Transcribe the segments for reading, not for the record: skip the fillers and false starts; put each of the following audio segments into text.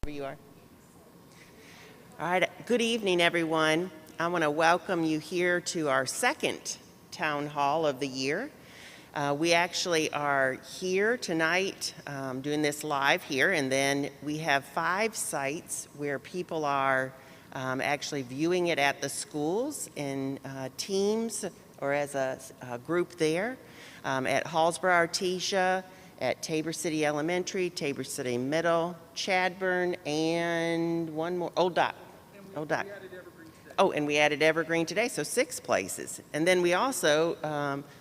You are. All right, good evening, everyone. I want to welcome you here to our second town hall of the year. We actually are here tonight doing this live here, and then we have 5 sites where people are actually viewing it at the schools in teams or as a group there at Hallsborough Artesia, at Tabor City Elementary, Tabor City Middle, Chadbourn, and one more, Old Dock. Oh, and we added Evergreen today, so 6 places. And then we also,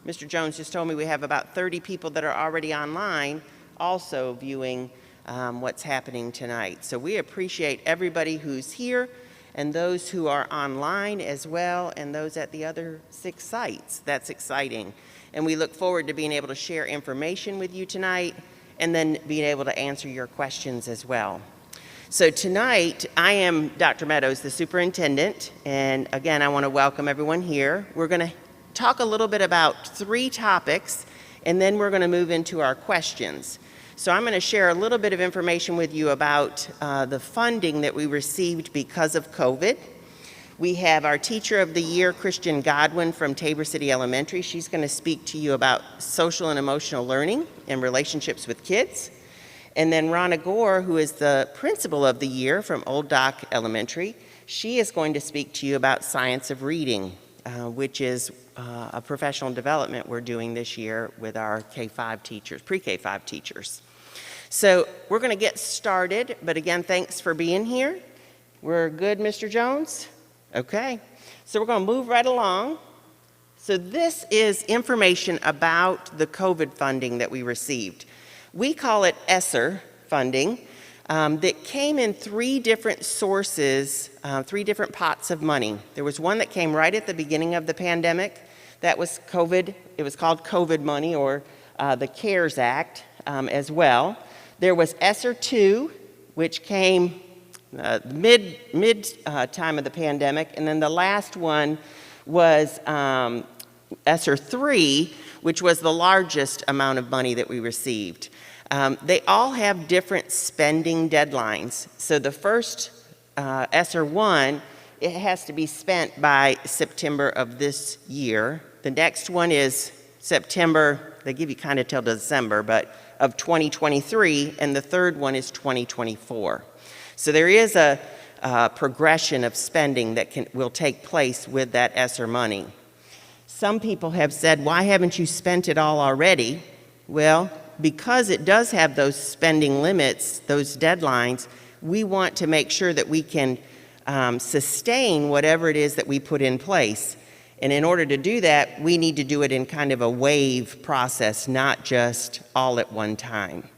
Mr. Jones just told me we have about 30 people that are already online also viewing what's happening tonight. So we appreciate everybody who's here and those who are online as well, and those at the other 6 sites. That's exciting. And we look forward to being able to share information with you tonight and then being able to answer your questions as well. So tonight, I am Dr. Meadows, the superintendent, and again, I want to welcome everyone here. We're going to talk a little bit about 3 topics, and then we're going to move into our questions. So I'm going to share a little bit of information with you about the funding that we received because of COVID. We have our Teacher of the Year, Christian Godwin from Tabor City Elementary. She's going to speak to you about social and emotional learning and relationships with kids. And then Ronna Gore, who is the Principal of the Year from Old Dock Elementary, she is going to speak to you about science of reading, which is a professional development we're doing this year with our K-5 teachers, pre-K-5 teachers. So we're going to get started, but again, thanks for being here. We're good, Mr. Jones? Okay, so we're going to move right along. So this is information about the COVID funding that we received. We call it ESSER funding that came in 3 different sources, 3 different pots of money. There was one that came right at the beginning of the pandemic. That was COVID. It was called COVID money, or the CARES Act as well. There was ESSER 2, which came mid time of the pandemic, and then the last one was ESSER 3, which was the largest amount of money that we received. They all have different spending deadlines. So the first ESSER 1, it has to be spent by September of this year. The next one is September, they give you kind of till December, but of 2023, and the third one is 2024. So there is a progression of spending that will take place with that ESSER money. Some people have said, why haven't you spent it all already? Well, because it does have those spending limits, those deadlines, we want to make sure that we can sustain whatever it is that we put in place. And in order to do that, we need to do it in kind of a wave process, not just all at one time.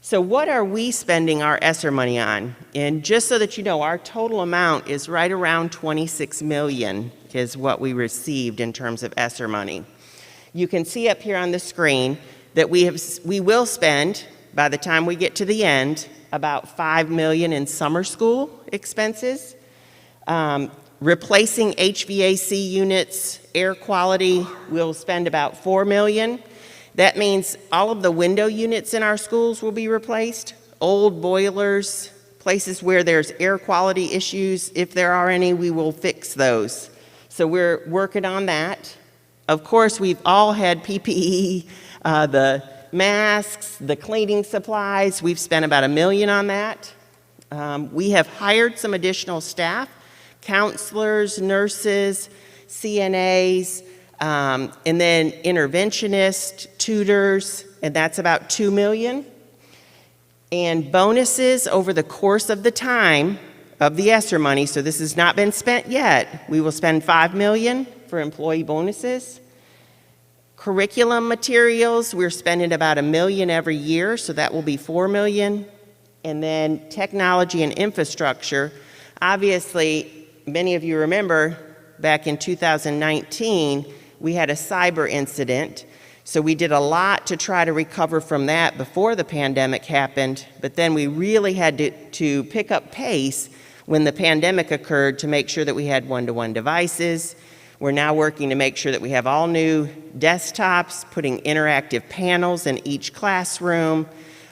So what are we spending our ESSER money on? And just so that you know, our total amount is right around $26 million is what we received in terms of ESSER money. You can see up here on the screen that we will spend, by the time we get to the end, about $5 million in summer school expenses. Replacing HVAC units, air quality, we'll spend about $4 million. That means all of the window units in our schools will be replaced, old boilers, places where there's air quality issues. If there are any, we will fix those. So we're working on that. Of course, we've all had PPE, the masks, the cleaning supplies. We've spent about $1 million on that. We have hired some additional staff, counselors, nurses, CNAs, and then interventionists, tutors, and that's about $2 million. And bonuses over the course of the time of the ESSER money, so this has not been spent yet, we will spend $5 million for employee bonuses. Curriculum materials, we're spending about $1 million every year, so that will be $4 million. And then technology and infrastructure, obviously, many of you remember back in 2019, we had a cyber incident. So we did a lot to try to recover from that before the pandemic happened, but then we really had to pick up pace when the pandemic occurred to make sure that we had one-to-one devices. We're now working to make sure that we have all new desktops, putting interactive panels in each classroom,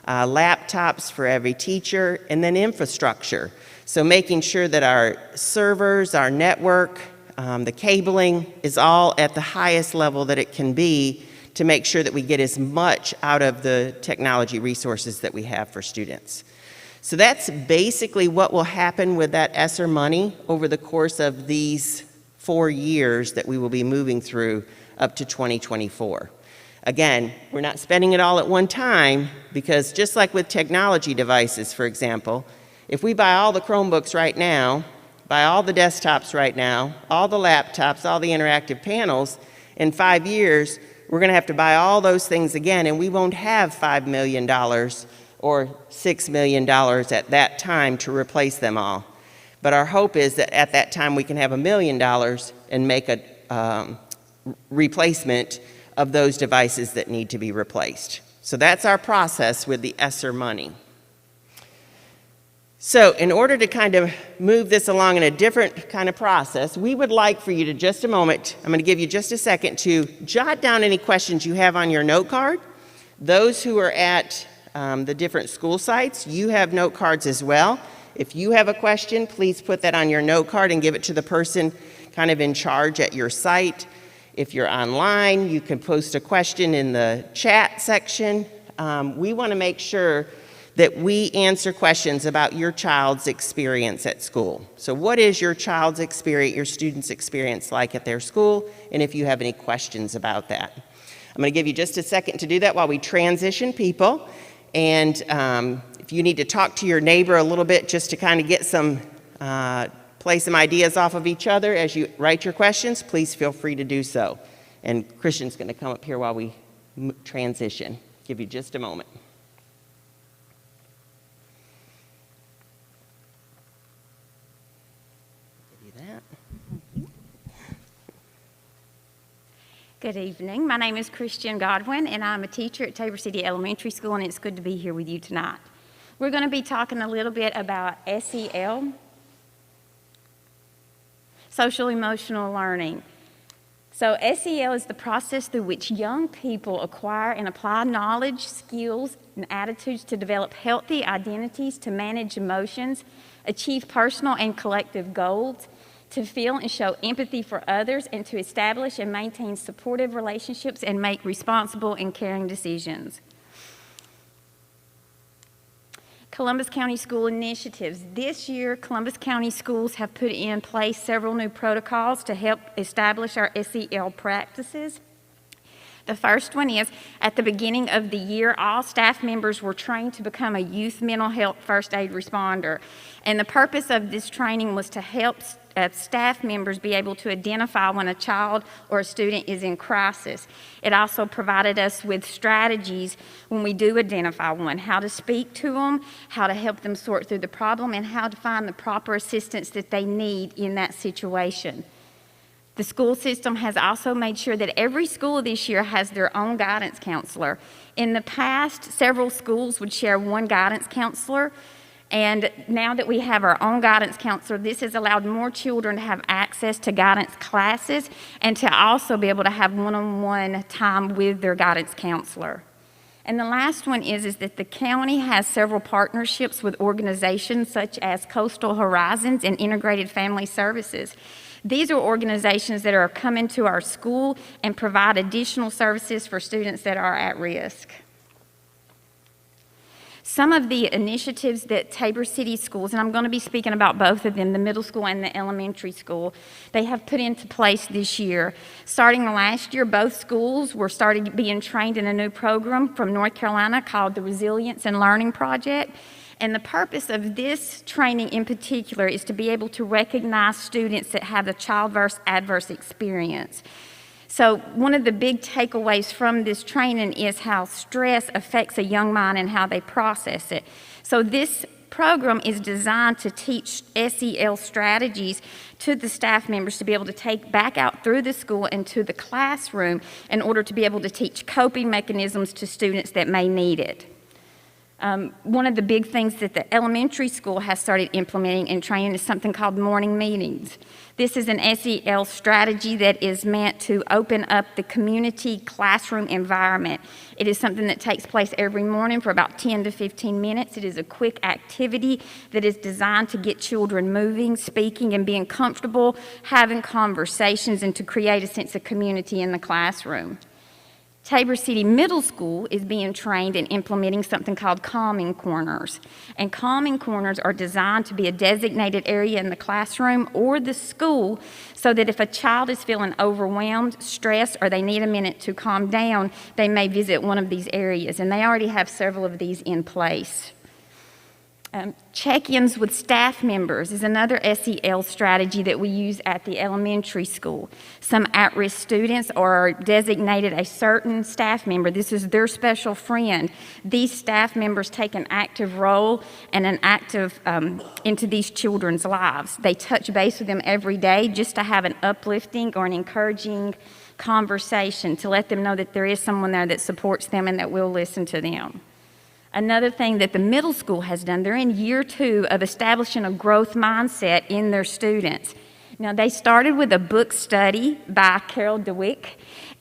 laptops for every teacher, and then infrastructure. So making sure that our servers, our network, the cabling is all at the highest level that it can be to make sure that we get as much out of the technology resources that we have for students. So that's basically what will happen with that ESSER money over the course of these 4 years that we will be moving through up to 2024. Again, we're not spending it all at one time because just like with technology devices, for example, if we buy all the Chromebooks right now, buy all the desktops right now, all the laptops, all the interactive panels, in 5 years, we're going to have to buy all those things again, and we won't have $5 million or $6 million at that time to replace them all. But our hope is that at that time we can have $1 million and make a replacement of those devices that need to be replaced. So that's our process with the ESSER money. So in order to kind of move this along in a different kind of process, we would like for you to just a moment, I'm going to give you just a second to jot down any questions you have on your note card. Those who are at the different school sites, you have note cards as well. If you have a question, please put that on your note card and give it to the person kind of in charge at your site. If you're online, you can post a question in the chat section. We want to make sure that we answer questions about your child's experience at school. So what is your child's experience, your student's experience like at their school, and if you have any questions about that. I'm going to give you just a second to do that while we transition people. And if you need to talk to your neighbor a little bit just to kind of get some, play some ideas off of each other as you write your questions, please feel free to do so. And Christian's going to come up here while we transition. Give you just a moment. Good evening. My name is Christian Godwin, and I'm a teacher at Tabor City Elementary School, and it's good to be here with you tonight. We're going to be talking a little bit about SEL, social emotional learning. So SEL is the process through which young people acquire and apply knowledge, skills, and attitudes to develop healthy identities, to manage emotions, achieve personal and collective goals, to feel and show empathy for others, and to establish and maintain supportive relationships and make responsible and caring decisions. Columbus County School initiatives. This year, Columbus County schools have put in place several new protocols to help establish our SEL practices. The first one is, at the beginning of the year, all staff members were trained to become a youth mental health first aid responder. And the purpose of this training was to help staff members be able to identify when a child or a student is in crisis. It also provided us with strategies when we do identify one, how to speak to them, how to help them sort through the problem, and how to find the proper assistance that they need in that situation. The school system has also made sure that every school this year has their own guidance counselor. In the past, several schools would share one guidance counselor, and now that we have our own guidance counselor, this has allowed more children to have access to guidance classes and to also be able to have one-on-one time with their guidance counselor. And the last one is that the county has several partnerships with organizations such as Coastal Horizons and Integrated Family Services. These are organizations that are coming to our school and provide additional services for students that are at risk. Some of the initiatives that Tabor City Schools, and I'm going to be speaking about both of them, the middle school and the elementary school, they have put into place this year. Starting last year, both schools were started being trained in a new program from North Carolina called the Resilience and Learning Project. And the purpose of this training in particular is to be able to recognize students that have a child-verse adverse experience. So one of the big takeaways from this training is how stress affects a young mind and how they process it. So this program is designed to teach SEL strategies to the staff members to be able to take back out through the school and to the classroom in order to be able to teach coping mechanisms to students that may need it. One of the big things that the elementary school has started implementing and training is something called morning meetings. This is an SEL strategy that is meant to open up the community classroom environment. It is something that takes place every morning for about 10 to 15 minutes. It is a quick activity that is designed to get children moving, speaking, and being comfortable, having conversations, and to create a sense of community in the classroom. Tabor City Middle School is being trained in implementing something called calming corners. And calming corners are designed to be a designated area in the classroom or the school so that if a child is feeling overwhelmed, stressed, or they need a minute to calm down, they may visit one of these areas. And they already have several of these in place. Check-ins with staff members is another SEL strategy that we use at the elementary school. Some at-risk students are designated a certain staff member. This is their special friend. These staff members take an active role and an active into these children's lives. They touch base with them every day just to have an uplifting or an encouraging conversation to let them know that there is someone there that supports them and that will listen to them. Another thing that the middle school has done, they're in year 2 of establishing a growth mindset in their students. Now, they started with a book study by Carol DeWick,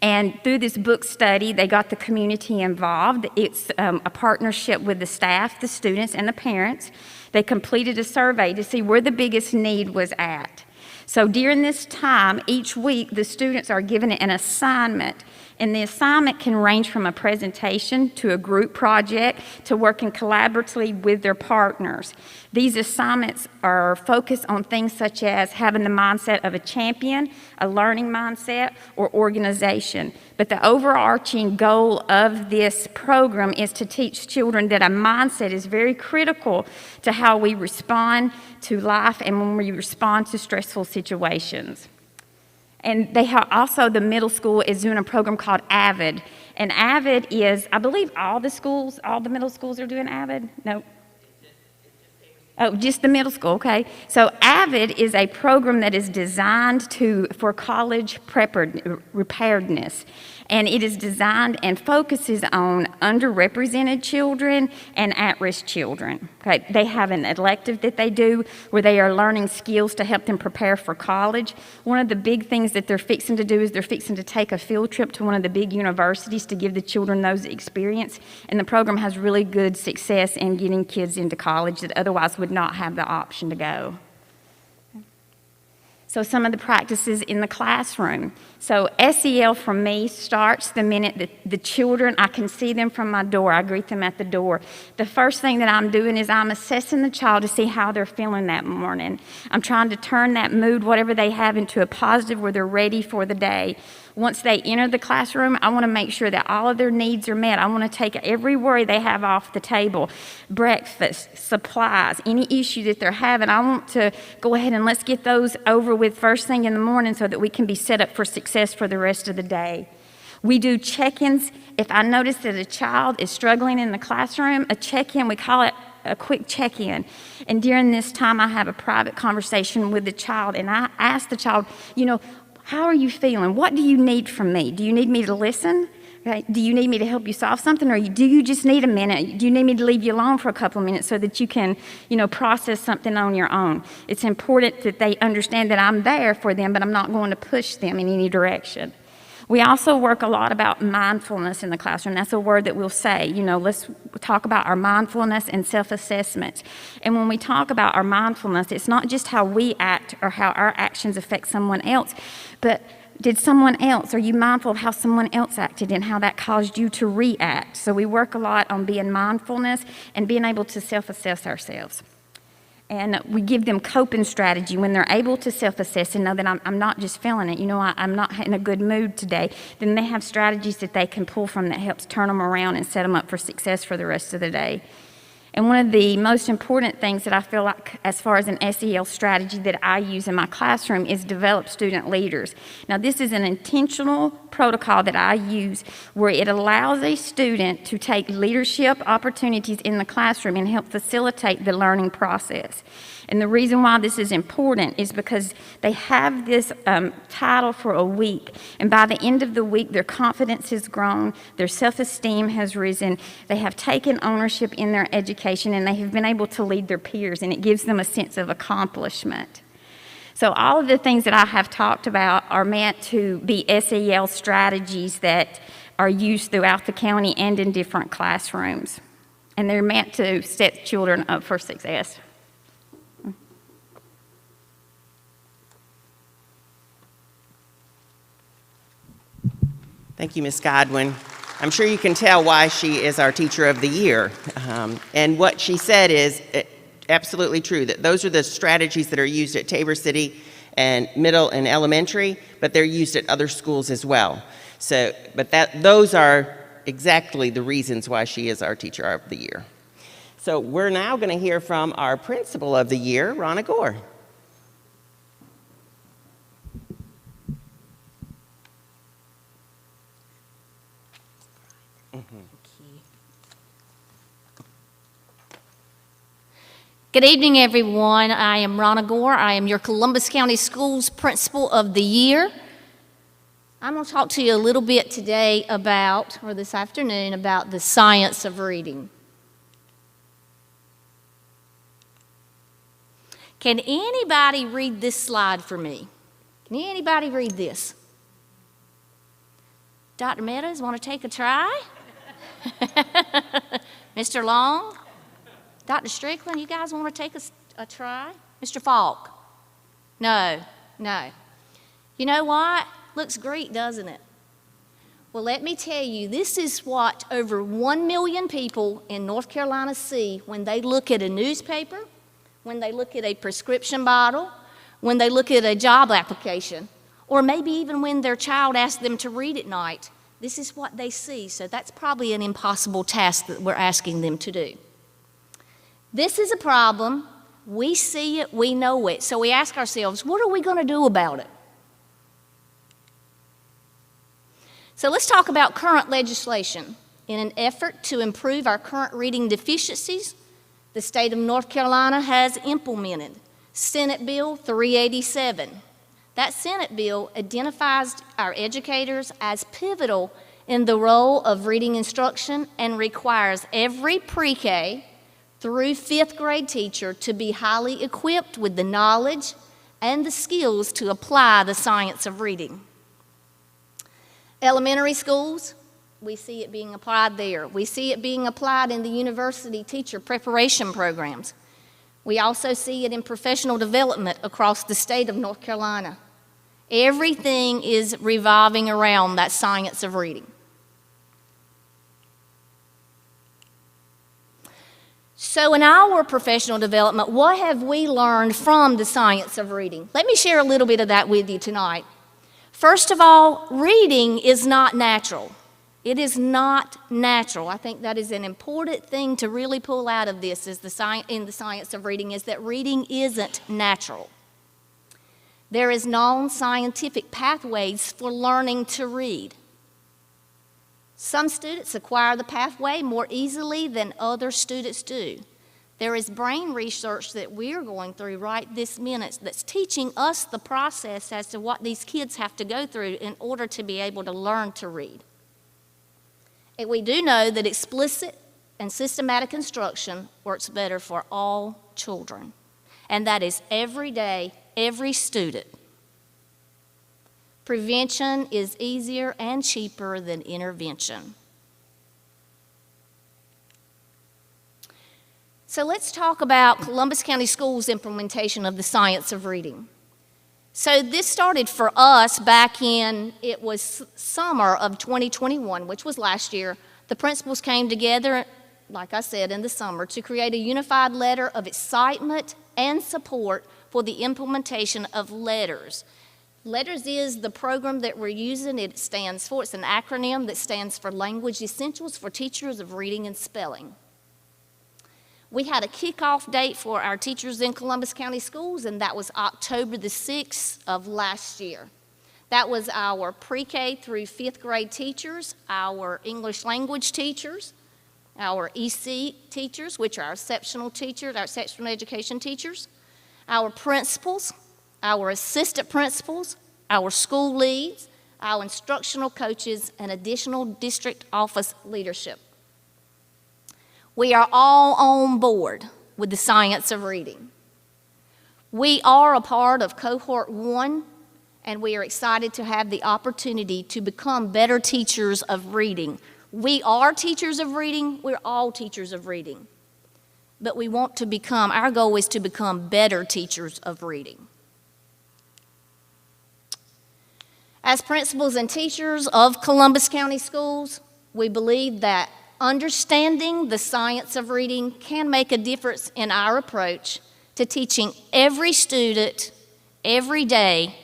and through this book study, they got the community involved. It's a partnership with the staff, the students, and the parents. They completed a survey to see where the biggest need was at. So during this time, each week, the students are given an assignment. And the assignment can range from a presentation to a group project to working collaboratively with their partners. These assignments are focused on things such as having the mindset of a champion, a learning mindset, or organization. But the overarching goal of this program is to teach children that a mindset is very critical to how we respond to life and when we respond to stressful situations. And they have also, the middle school is doing a program called AVID. And AVID is, I believe all the middle schools are doing AVID? No? Oh, just the middle school, okay. So AVID is a program that is designed for college preparedness. And it is designed and focuses on underrepresented children and at-risk children. Okay, they have an elective that they do where they are learning skills to help them prepare for college. One of the big things that they're fixing to do is they're fixing to take a field trip to one of the big universities to give the children those experience. And the program has really good success in getting kids into college that otherwise would not have the option to go. So some of the practices in the classroom. So SEL for me starts the minute that the children, I can see them from my door. I greet them at the door. The first thing that I'm doing is I'm assessing the child to see how they're feeling that morning. I'm trying to turn that mood, whatever they have, into a positive where they're ready for the day. Once they enter the classroom, I want to make sure that all of their needs are met. I want to take every worry they have off the table. Breakfast, supplies, any issue that they're having, I want to go ahead and let's get those over with first thing in the morning so that we can be set up for success for the rest of the day. We do check-ins. If I notice that a child is struggling in the classroom, a check-in, we call it a quick check-in. And during this time, I have a private conversation with the child, and I ask the child, how are you feeling? What do you need from me? Do you need me to listen? Okay. Do you need me to help you solve something? Or do you just need a minute? Do you need me to leave you alone for a couple of minutes so that you can, process something on your own? It's important that they understand that I'm there for them, but I'm not going to push them in any direction. We also work a lot about mindfulness in the classroom. That's a word that we'll say, let's talk about our mindfulness and self-assessment. And when we talk about our mindfulness, it's not just how we act or how our actions affect someone else, but are you mindful of how someone else acted and how that caused you to react? So we work a lot on being mindfulness and being able to self-assess ourselves. And we give them coping strategy when they're able to self-assess and know that I'm not just feeling it. I'm not in a good mood today. Then they have strategies that they can pull from that helps turn them around and set them up for success for the rest of the day. And one of the most important things that I feel like, as far as an SEL strategy that I use in my classroom, is develop student leaders. Now, this is an intentional protocol that I use where it allows a student to take leadership opportunities in the classroom and help facilitate the learning process. And the reason why this is important is because they have this title for a week, and by the end of the week, their confidence has grown, their self-esteem has risen, they have taken ownership in their education, and they have been able to lead their peers, and it gives them a sense of accomplishment. So all of the things that I have talked about are meant to be SEL strategies that are used throughout the county and in different classrooms, and they're meant to set children up for success. Thank you, Ms. Godwin. I'm sure you can tell why she is our Teacher of the Year. And what she said is absolutely true, that those are the strategies that are used at Tabor City and middle and elementary, but they're used at other schools as well. So, but those are exactly the reasons why she is our Teacher of the Year. So we're now going to hear from our Principal of the Year, Ronna Gore. Good evening, everyone. I am Ronna Gore. I am your Columbus County Schools Principal of the Year. I'm going to talk to you a little bit today about, or this afternoon, about the science of reading. Can anybody read this slide for me? Can anybody read this? Dr. Meadows, want to take a try? Mr. Long? Dr. Strickland, you guys want to take a try? Mr. Falk? No. You know what? Looks Greek, doesn't it? Well, let me tell you, this is what over 1 million people in North Carolina see when they look at a newspaper, when they look at a prescription bottle, when they look at a job application, or maybe even when their child asks them to read at night. This is what they see, so that's probably an impossible task that we're asking them to do. This is a problem. We see it, we know it, so we ask ourselves, what are we going to do about it? So let's talk about current legislation. In an effort to improve our current reading deficiencies, the state of North Carolina has implemented Senate Bill 387. That Senate bill identifies our educators as pivotal in the role of reading instruction and requires every pre-K through 5th grade teacher to be highly equipped with the knowledge and the skills to apply the science of reading. Elementary schools, we see it being applied there. We see it being applied in the university teacher preparation programs. We also see it in professional development across the state of North Carolina. Everything is revolving around that science of reading. So in our professional development, what have we learned from the science of reading? Let me share a little bit of that with you tonight. First of all, reading is not natural. It is not natural. I think that is an important thing to really pull out of this in the science of reading, is that reading isn't natural. There is known scientific pathways for learning to read. Some students acquire the pathway more easily than other students do. There is brain research that we're going through right this minute that's teaching us the process as to what these kids have to go through in order to be able to learn to read. And we do know that explicit and systematic instruction works better for all children, and that is every day, every student. Prevention is easier and cheaper than intervention. So let's talk about Columbus County Schools' implementation of the science of reading. So this started for us back in, it was summer of 2021, which was last year. The principals came together, like I said, in the summer to create a unified letter of excitement and support for the implementation of LETTERS. LETTERS is the program that we're using. It's an acronym that stands for Language Essentials for Teachers of Reading and Spelling. We had a kickoff date for our teachers in Columbus County Schools, and that was October the 6th of last year. That was our pre-K through 5th grade teachers, our English language teachers, our EC teachers, which are our exceptional teachers, our exceptional education teachers, our principals, our assistant principals, our school leads, our instructional coaches, and additional district office leadership. We are all on board with the science of reading. We are a part of cohort 1, and we are excited to have the opportunity to become better teachers of reading. We are teachers of reading. We're all teachers of reading. But we want to become, our goal is to become better teachers of reading. As principals and teachers of Columbus County Schools, we believe that understanding the science of reading can make a difference in our approach to teaching every student, every day,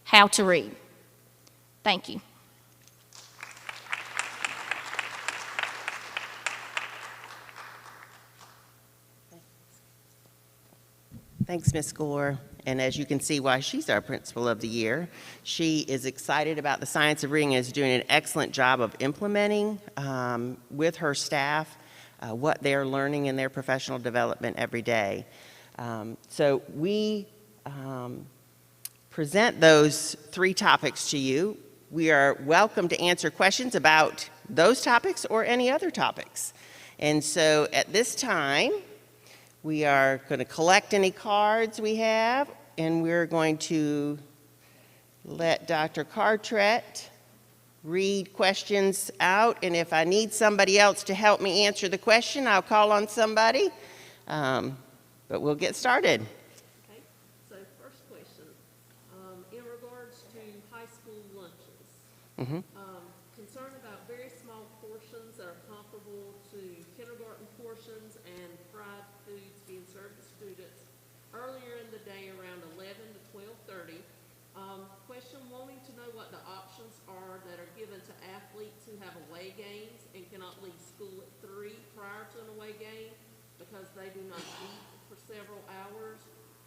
how to read. Thank you. Thanks, Ms. Gore. And as you can see why she's our Principal of the Year, she is excited about the science of reading and is doing an excellent job of implementing with her staff what they're learning in their professional development every day. So we present those 3 topics to you. We are welcome to answer questions about those topics or any other topics. And so at this time, we are going to collect any cards we have, and we're going to let Dr. Cartret read questions out, and if I need somebody else to help me answer the question, I'll call on somebody. But we'll get started. Okay, so first question, in regards to high school lunches, concern about very small portions that are comparable to kindergarten portions and fried foods being served to students earlier in the day around 11 to 12:30. Question, wanting to know what the options are that are given to athletes who have away games and cannot leave school at 3 prior to an away game because they do not eat for several hours,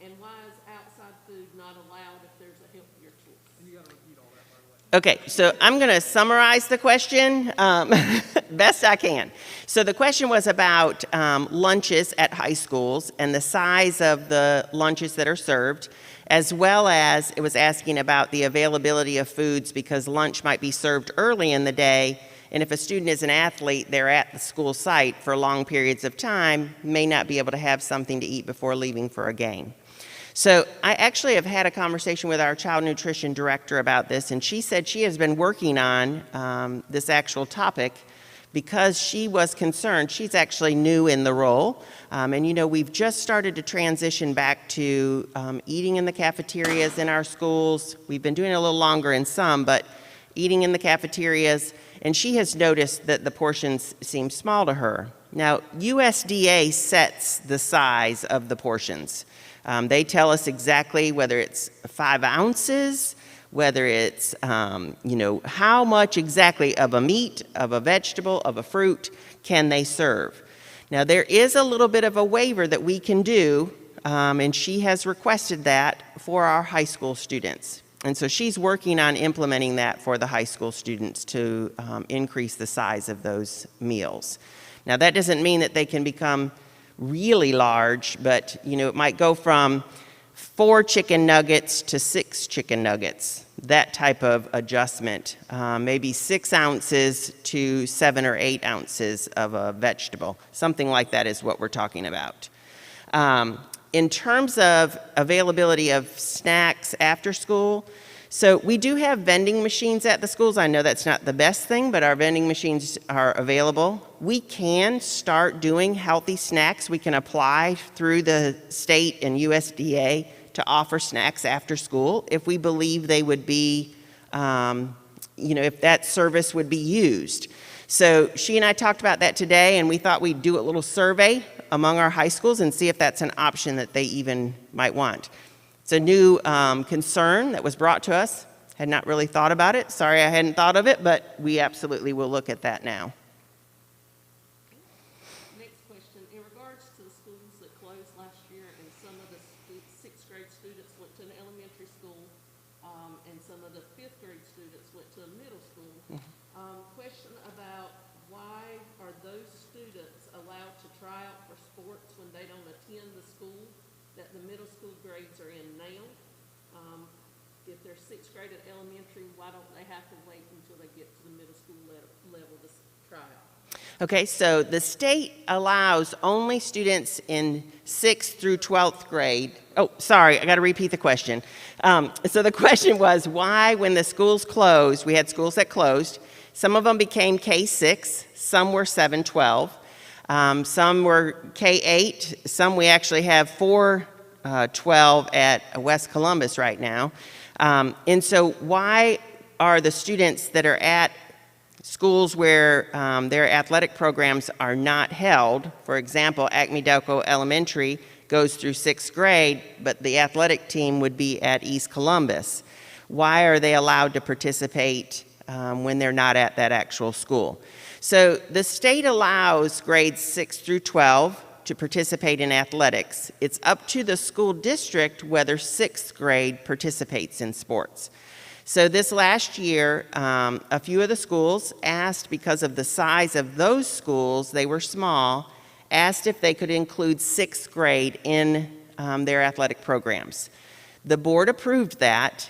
and why is outside food not allowed if there's a healthier choice? And you gotta repeat all that, by the way. Okay, so I'm going to summarize the question best I can. So the question was about lunches at high schools and the size of the lunches that are served, as well as it was asking about the availability of foods because lunch might be served early in the day, and if a student is an athlete, they're at the school site for long periods of time, may not be able to have something to eat before leaving for a game. So I actually have had a conversation with our child nutrition director about this, and she said she has been working on this actual topic because she was concerned. She's actually new in the role, and you know, we've just started to transition back to eating in the cafeterias in our schools. We've been doing it a little longer in some, but eating in the cafeterias, and she has noticed that the portions seem small to her. Now, USDA sets the size of the portions. They tell us exactly whether it's 5 ounces, whether it's, you know, how much exactly of a meat, of a vegetable, of a fruit can they serve. Now, there is a little bit of a waiver that we can do, and she has requested that for our high school students. And so she's working on implementing that for the high school students to increase the size of those meals. Now, that doesn't mean that they can become really large, but you know, it might go from 4 chicken nuggets to 6 chicken nuggets, that type of adjustment. Maybe 6 ounces to 7 or 8 ounces of a vegetable. Something like that is what we're talking about. In terms of availability of snacks after school, so we do have vending machines at the schools. I know that's not the best thing, but our vending machines are available. We can start doing healthy snacks. We can apply through the state and USDA to offer snacks after school if we believe they would be, you know, if that service would be used. So she and I talked about that today, and we thought we'd do a little survey among our high schools and see if that's an option that they even might want. It's a new concern that was brought to us. Had not really thought about it. Sorry I hadn't thought of it, but we absolutely will look at that now. Next question, in regards to the to an elementary school, and some of the fifth grade students went to a middle school. Question about why are those students allowed to try out for sports when they don't attend the school that the middle school grades are in now? If they're sixth grade at elementary, why don't they have to wait until they get to the middle school level to try out? Okay, so the state allows only students in 6th through 12th grade. Oh, sorry, I got to repeat the question. So the question was, why, when the schools closed, we had schools that closed, some of them became K-6, some were 7-12, some were K-8, some we actually have 4-12 at West Columbus right now. And so why are the students that are at schools where their athletic programs are not held, for example, Acme Delco Elementary goes through 6th grade, but the athletic team would be at East Columbus. Why are they allowed to participate when they're not at that actual school? So the state allows grades 6 through 12 to participate in athletics. It's up to the school district whether 6th grade participates in sports. So this last year, a few of the schools asked, because of the size of those schools, they were small, asked if they could include 6th grade in their athletic programs. The board approved that.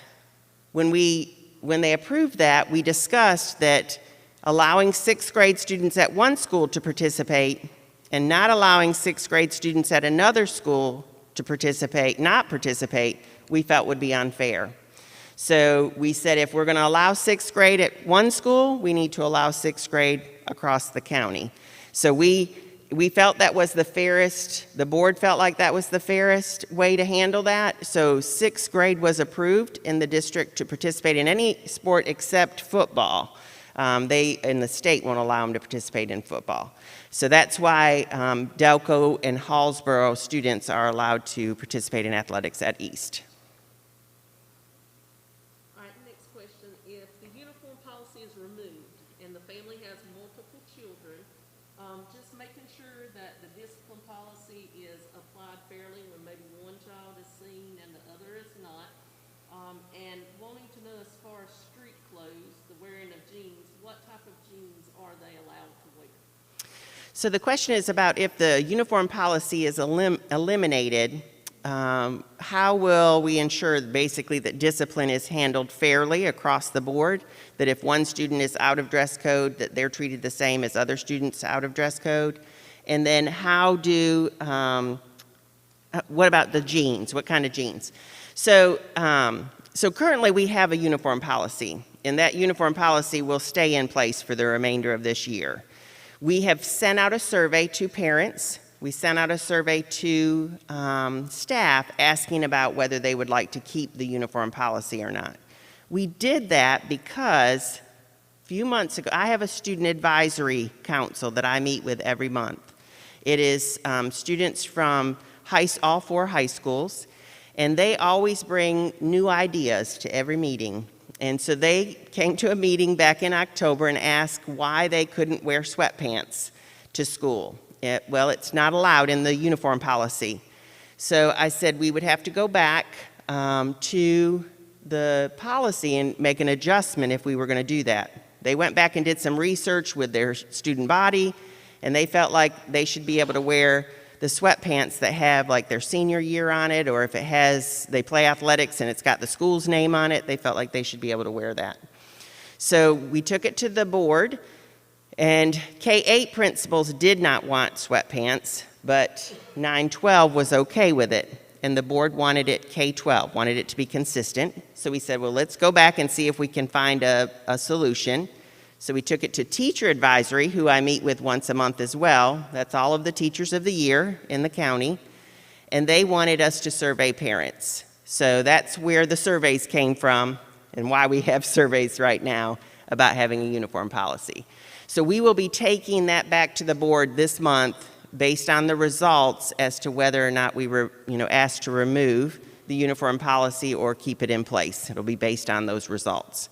When they approved that, we discussed that allowing 6th grade students at one school to participate and not allowing 6th grade students at another school to not participate, we felt would be unfair. So we said if we're going to allow 6th grade at one school, we need to allow 6th grade across the county. So we felt that was the fairest, the board felt like that was the fairest way to handle that. So 6th grade was approved in the district to participate in any sport except football. They, in the state, won't allow them to participate in football. So that's why Delco and Hallsboro students are allowed to participate in athletics at East. All right, next question. If the uniform policy is removed and the family has multiple children, just making sure that the discipline policy is applied fairly when maybe one child is seen and the other is not, and wanting to know as far as street clothes, the wearing of jeans, what type of jeans are they allowed to wear? So the question is about if the uniform policy is eliminated, how will we ensure basically that discipline is handled fairly across the board, that if one student is out of dress code, that they're treated the same as other students out of dress code? And then what about the jeans? What kind of jeans? So currently we have a uniform policy, and that uniform policy will stay in place for the remainder of this year. We have sent out a survey to parents. We sent out a survey to staff asking about whether they would like to keep the uniform policy or not. We did that because a few months ago, I have a student advisory council that I meet with every month. It is students from all 4 high schools, and they always bring new ideas to every meeting. And so they came to a meeting back in October and asked why they couldn't wear sweatpants to school. Well, it's not allowed in the uniform policy. So I said we would have to go back to the policy and make an adjustment if we were going to do that. They went back and did some research with their student body, and they felt like they should be able to wear the sweatpants that have like their senior year on it, or if they play athletics and it's got the school's name on it, they felt like they should be able to wear that. So we took it to the board, and K-8 principals did not want sweatpants, but 9-12 was okay with it, and the board wanted it K-12, wanted it to be consistent. So we said, well, let's go back and see if we can find a solution. So we took it to teacher advisory, who I meet with once a month as well. That's all of the teachers of the year in the county. And they wanted us to survey parents. So that's where the surveys came from and why we have surveys right now about having a uniform policy. So we will be taking that back to the board this month based on the results as to whether or not we were asked to remove the uniform policy or keep it in place. It'll be based on those results.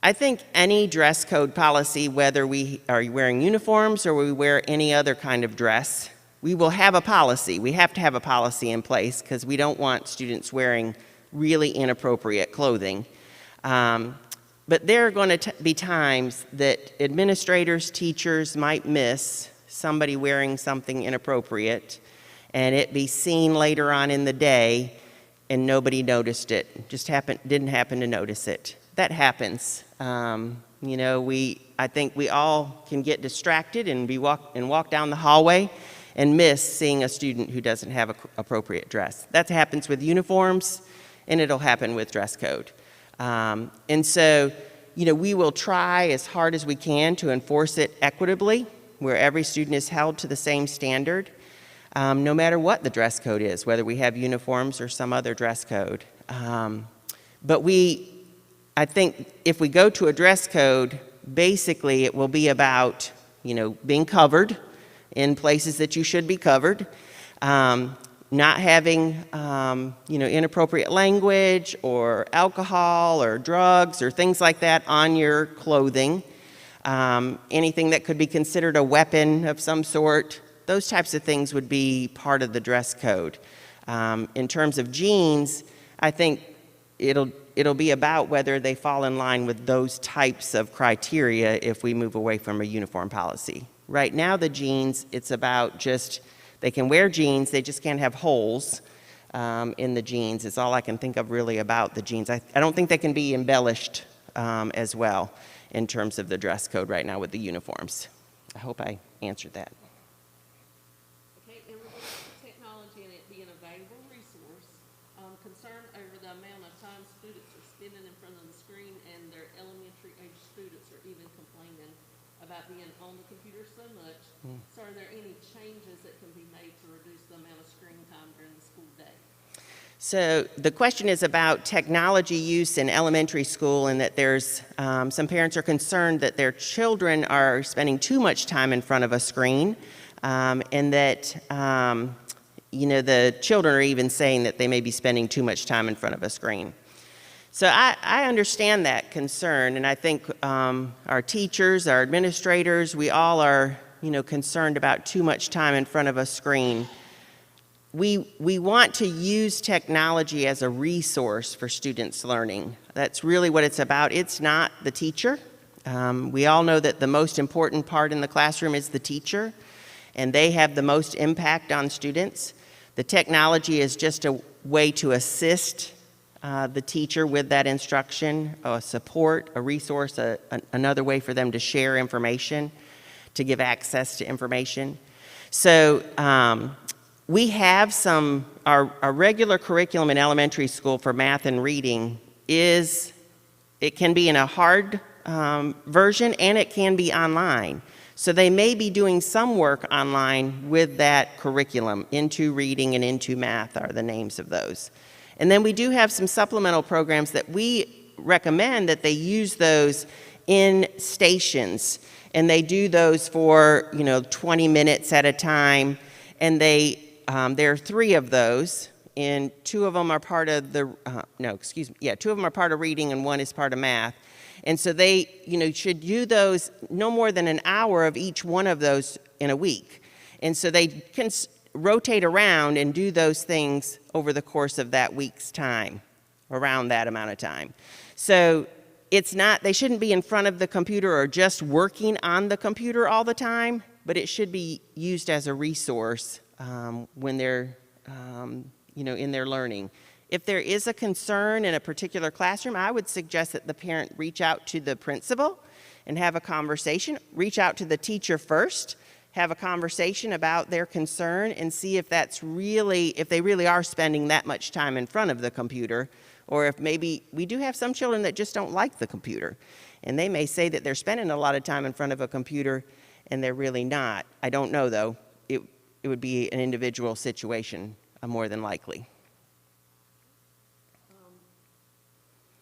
I think any dress code policy, whether we are wearing uniforms or we wear any other kind of dress, we will have a policy. We have to have a policy in place because we don't want students wearing really inappropriate clothing. But there are going to be times that administrators, teachers might miss somebody wearing something inappropriate, and it be seen later on in the day, and nobody noticed it. Just didn't happen to notice it. That happens. You know, I think we all can get distracted and walk down the hallway and miss seeing a student who doesn't have appropriate dress. That happens with uniforms, and it'll happen with dress code. And so, you know, we will try as hard as we can to enforce it equitably, where every student is held to the same standard, no matter what the dress code is, whether we have uniforms or some other dress code. But I think if we go to a dress code, basically it will be about, you know, being covered in places that you should be covered, not having, you know, inappropriate language or alcohol or drugs or things like that on your clothing, anything that could be considered a weapon of some sort. Those types of things would be part of the dress code. In terms of jeans, I think it'll be about whether they fall in line with those types of criteria if we move away from a uniform policy. Right now, the jeans, it's about just, they can wear jeans, they just can't have holes in the jeans. Is all I can think of really about the jeans. I don't think they can be embellished as well in terms of the dress code right now with the uniforms. I hope I answered that. Okay, in regards to technology and it being a valuable resource, concern over the amount of time students are spending in front of the screen, and their elementary age students are even complaining about being on the computer so much. So are there any changes that can be made to reduce the amount of screen time during the school day? So the question is about technology use in elementary school, and that there's some parents are concerned that their children are spending too much time in front of a screen, and that you know, the children are even saying that they may be spending too much time in front of a screen. So I understand that concern, and I think our teachers, our administrators, we all are, you know, concerned about too much time in front of a screen. We want to use technology as a resource for students' learning. That's really what it's about. It's not the teacher. We all know that the most important part in the classroom is the teacher, and they have the most impact on students. The technology is just a way to assist the teacher with that instruction, a support, a resource, another way for them to share information, to give access to information. So we have our regular curriculum in elementary school for math and reading it can be in a hard version, and it can be online. So they may be doing some work online with that curriculum. Into Reading and Into Math are the names of those. And then we do have some supplemental programs that we recommend that they use those in stations. And they do those for, you know, 20 minutes at a time. And there are 3 of those, and 2 of them are part of the, 2 of them are part of reading and 1 is part of math. And so they, you know, should do those no more than an hour of each one of those in a week. And so they can rotate around and do those things over the course of that week's time, around that amount of time. So they shouldn't be in front of the computer or just working on the computer all the time, but it should be used as a resource when they're, you know, in their learning. If there is a concern in a particular classroom, I would suggest that the parent reach out to the principal and have a conversation. Reach out to the teacher first, have a conversation about their concern, and see if they really are spending that much time in front of the computer, or if maybe we do have some children that just don't like the computer, and they may say that they're spending a lot of time in front of a computer, and they're really not. I don't know, though. It would be an individual situation, more than likely.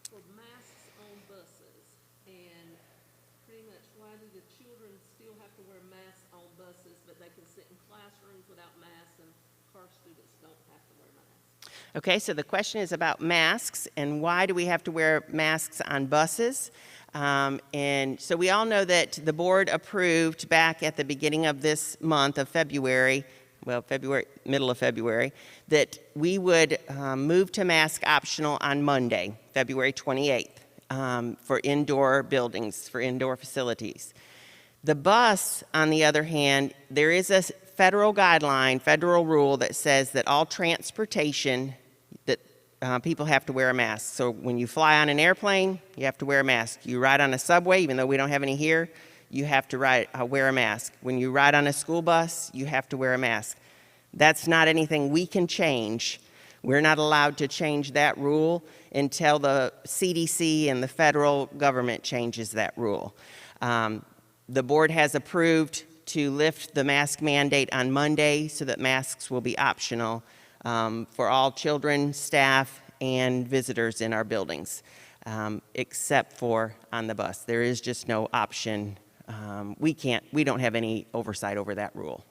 For masks on buses, and pretty much why do the children still have to wear masks on buses, but they can sit in classrooms without masks, and car students don't have to wear masks? Okay, so the question is about masks, and why do we have to wear masks on buses? And so we all know that the board approved back at the beginning of this month of February, well, February, middle of February, that we would move to mask optional on Monday, February 28th, for indoor buildings, for indoor facilities. The bus, on the other hand, there is a federal guideline, federal rule that says that all transportation, that people have to wear a mask. So when you fly on an airplane, you have to wear a mask. You ride on a subway, even though we don't have any here, you have to wear a mask. When you ride on a school bus, you have to wear a mask. That's not anything we can change. We're not allowed to change that rule until the CDC and the federal government changes that rule. The board has approved to lift the mask mandate on Monday so that masks will be optional for all children, staff, and visitors in our buildings, except for on the bus. There is just no option. We don't have any oversight over that rule.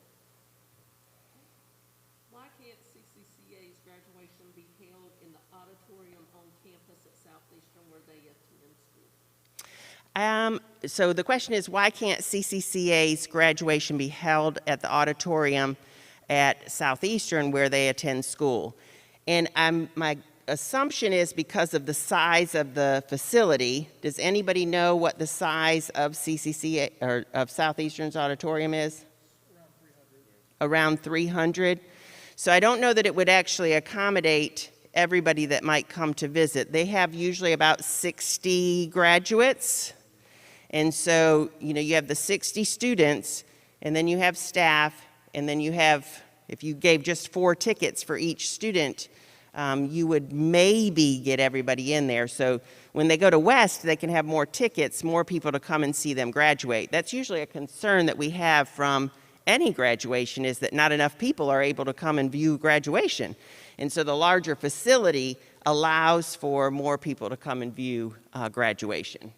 Why can't CCCA's graduation be held in the auditorium on campus at Southeastern where they attend school? So the question is, why can't CCCA's graduation be held at the auditorium at Southeastern where they attend school? And my assumption is because of the size of the facility. Does anybody know what the size of CCCA or of Southeastern's auditorium is? Around 300. So I don't know that it would actually accommodate everybody that might come to visit. They have usually about 60 graduates. And so, you have the 60 students, and then you have staff, and then you have, if you gave just 4 tickets for each student, you would maybe get everybody in there. So when they go to West, they can have more tickets, more people to come and see them graduate. That's usually a concern that we have from any graduation, is that not enough people are able to come and view graduation. And so the larger facility allows for more people to come and view graduation.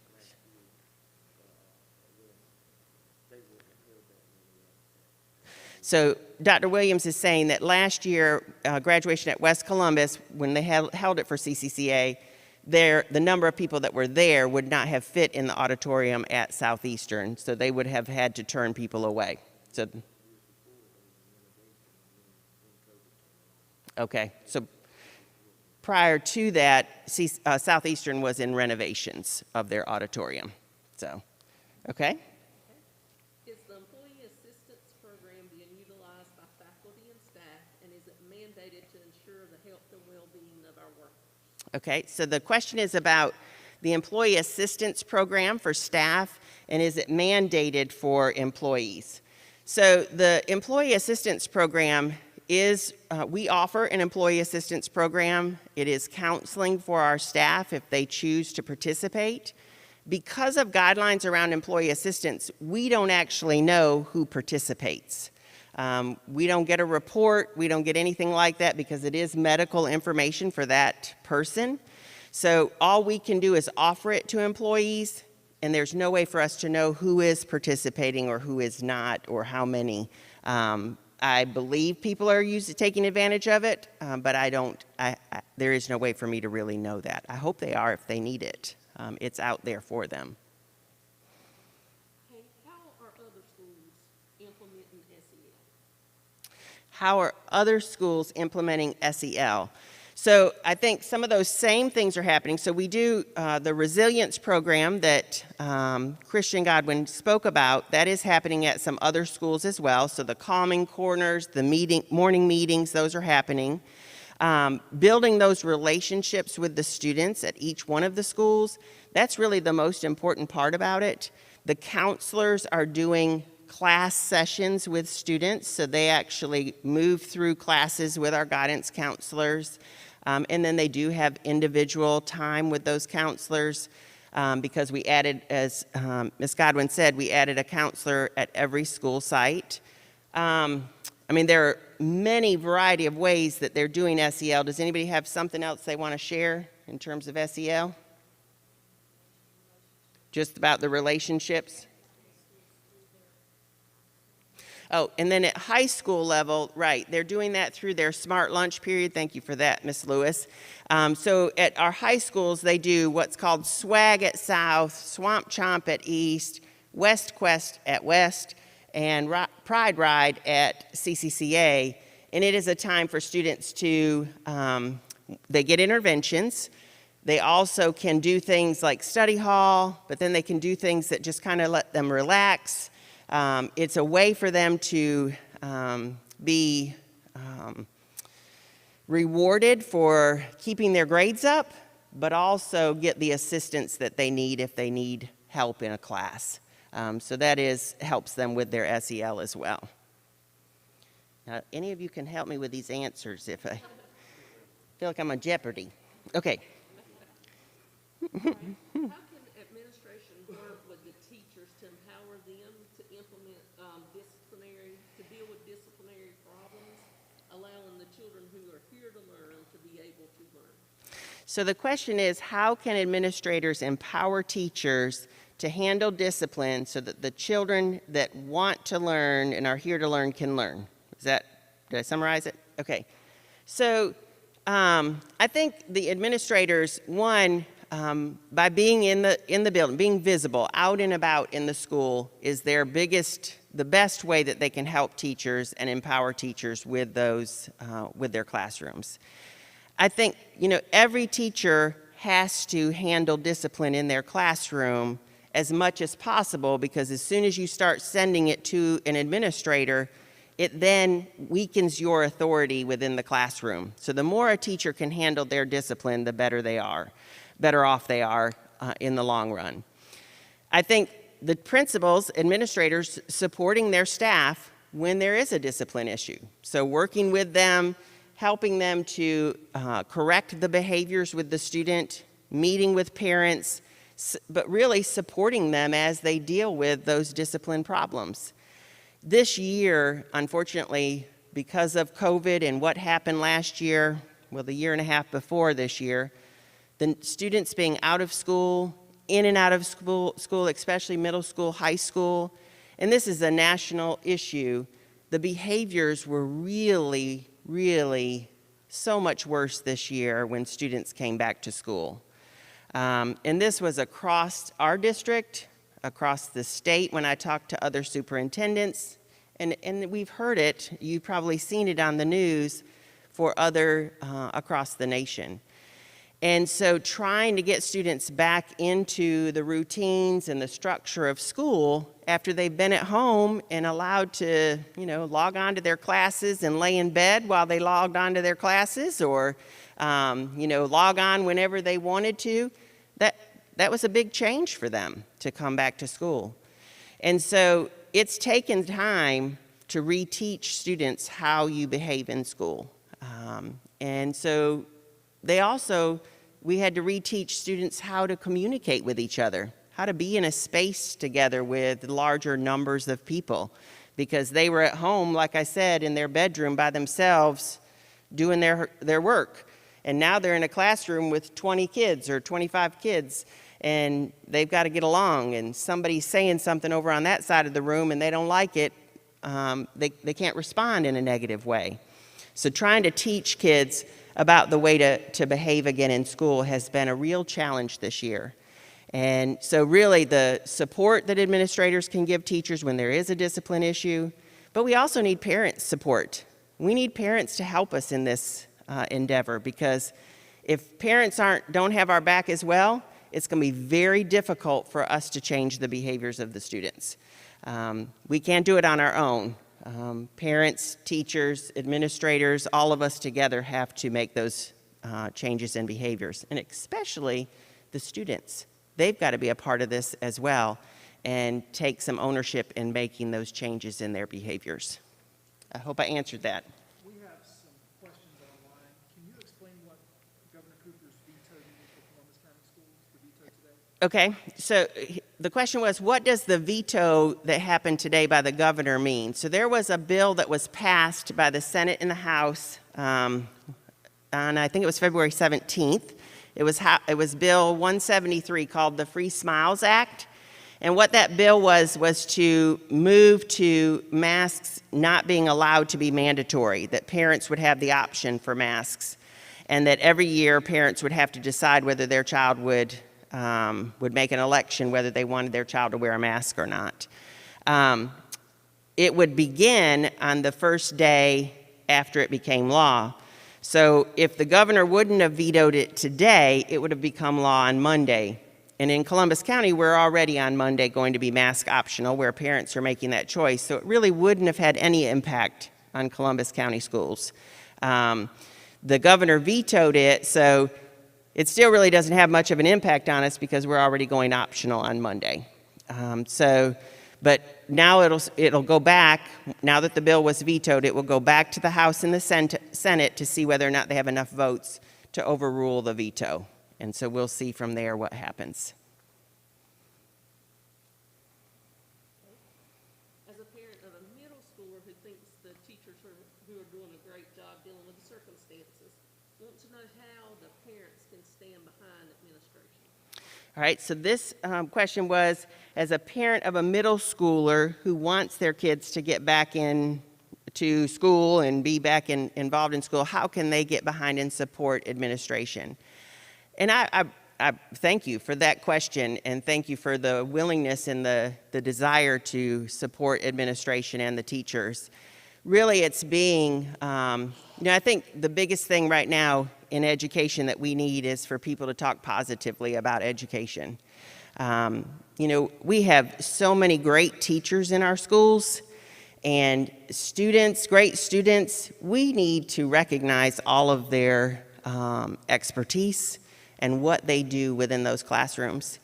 So Dr. Williams is saying that last year, graduation at West Columbus, when they held it for CCCA, the number of people that were there would not have fit in the auditorium at Southeastern, so they would have had to turn people away. So, okay, so prior to that, Southeastern was in renovations of their auditorium. So, okay. Is the employee assistance program being utilized by faculty and staff, and is it mandated to ensure the health and well-being of our workers? Okay, so the question is about the employee assistance program for staff, and is it mandated for employees? So the employee assistance program is, we offer an employee assistance program. It is counseling for our staff if they choose to participate. Because of guidelines around employee assistance, we don't actually know who participates. We don't get a report, we don't get anything like that because it is medical information for that person. So all we can do is offer it to employees, and there's no way for us to know who is participating or who is not, or how many. I believe people are taking advantage of it, but there is no way for me to really know that. I hope they are if they need it. It's out there for them. Hey, how are other schools implementing SEL? How are other schools implementing SEL? So I think some of those same things are happening. So we do the resilience program that Christian Godwin spoke about. That is happening at some other schools as well. So the calming corners, the morning meetings, those are happening. Building those relationships with the students at each one of the schools, that's really the most important part about it. The counselors are doing class sessions with students, so they actually move through classes with our guidance counselors. And then they do have individual time with those counselors because we added, as Ms. Godwin said, we added a counselor at every school site. There are many variety of ways that they're doing SEL. Does anybody have something else they want to share in terms of SEL? Just about the relationships? Oh, and then at high school level, right, they're doing that through their Smart Lunch period. Thank you for that, Ms. Lewis. So at our high schools, they do what's called SWAG at South, Swamp Chomp at East, West Quest at West, and Pride Ride at CCCA, and it is a time for students to, they get interventions. They also can do things like study hall, but then they can do things that just kind of let them relax. It's a way for them to be rewarded for keeping their grades up, but also get the assistance that they need if they need help in a class. So that helps them with their SEL as well. Now, any of you can help me with these answers if I feel like I'm on Jeopardy. Okay. How can administration work with the teachers to empower them to implement to deal with disciplinary problems, allowing the children who are here to learn to be able to learn? So the question is, how can administrators empower teachers to handle discipline so that the children that want to learn and are here to learn can learn? Did I summarize it? Okay. So I think the administrators, one, by being in the building, being visible, out and about in the school is the best way that they can help teachers and empower teachers with their classrooms. I think, every teacher has to handle discipline in their classroom as much as possible, because as soon as you start sending it to an administrator, it then weakens your authority within the classroom. So the more a teacher can handle their discipline, the better off they are in the long run. I think the principals, administrators, supporting their staff when there is a discipline issue. So working with them, helping them to correct the behaviors with the student, meeting with parents, but really supporting them as they deal with those discipline problems. This year, unfortunately, because of COVID and what happened last year, well, the year and a half before this year, the students being out of school, in and out of school, especially middle school, high school, and this is a national issue, the behaviors were really, really so much worse this year when students came back to school. And this was across our district, across the state when I talked to other superintendents, and we've heard it, you've probably seen it on the news for across the nation. And so trying to get students back into the routines and the structure of school after they've been at home and allowed to, log on to their classes and lay in bed while they logged on to their classes, or, log on whenever they wanted to, that was a big change for them to come back to school. And so it's taken time to reteach students how you behave in school. And so we had to reteach students how to communicate with each other, how to be in a space together with larger numbers of people, because they were at home, like I said, in their bedroom by themselves doing their work. And now they're in a classroom with 20 kids or 25 kids, and they've got to get along, and somebody's saying something over on that side of the room and they don't like it, they can't respond in a negative way. So trying to teach kids about the way to behave again in school has been a real challenge this year. And so really the support that administrators can give teachers when there is a discipline issue, but we also need parents' support. We need parents to help us in this endeavor, because if parents don't have our back as well, it's going to be very difficult for us to change the behaviors of the students. We can't do it on our own. Parents, teachers, administrators, all of us together have to make those changes in behaviors, and especially the students. They've got to be a part of this as well and take some ownership in making those changes in their behaviors. I hope I answered that. We have some questions online. Can you explain what Governor Cooper's veto means for Columbus County Schools, the veto today? Okay, so the question was, what does the veto that happened today by the governor mean? So there was a bill that was passed by the Senate and the House on, I think it was February 17th. It was Bill 173, called the Free Smiles Act. And what that bill was to move to masks not being allowed to be mandatory, that parents would have the option for masks, and that every year parents would have to decide whether their child would make an election whether they wanted their child to wear a mask or not. it would begin on the first day after it became law. So if the governor wouldn't have vetoed it today, it would have become law on Monday. And in Columbus County, we're already on Monday going to be mask optional, where parents are making that choice. So it really wouldn't have had any impact on Columbus County schools. The governor vetoed it, so it still really doesn't have much of an impact on us because we're already going optional on Monday. But now it'll go back, now that the bill was vetoed, it will go back to the House and the Senate to see whether or not they have enough votes to overrule the veto. And so we'll see from there what happens. As a parent of a middle schooler who thinks the teachers who are doing a great job dealing with the circumstances, want to know how the parents can stand behind administration. All right, so this question was, as a parent of a middle schooler who wants their kids to get back in to school and be back involved in school, how can they get behind and support administration? And I thank you for that question, and thank you for the willingness and the desire to support administration and the teachers. Really, it's being, I think the biggest thing right now in education that we need is for people to talk positively about education. We have so many great teachers in our schools, and students, great students. We need to recognize all of their expertise and what they do within those classrooms.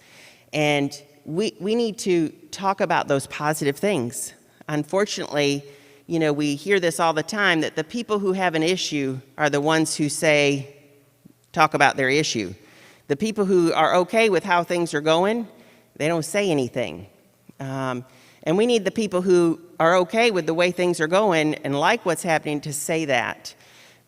And we need to talk about those positive things. Unfortunately, we hear this all the time, that the people who have an issue are the ones who talk about their issue. The people who are okay with how things are going, they don't say anything. And we need the people who are okay with the way things are going and like what's happening to say that,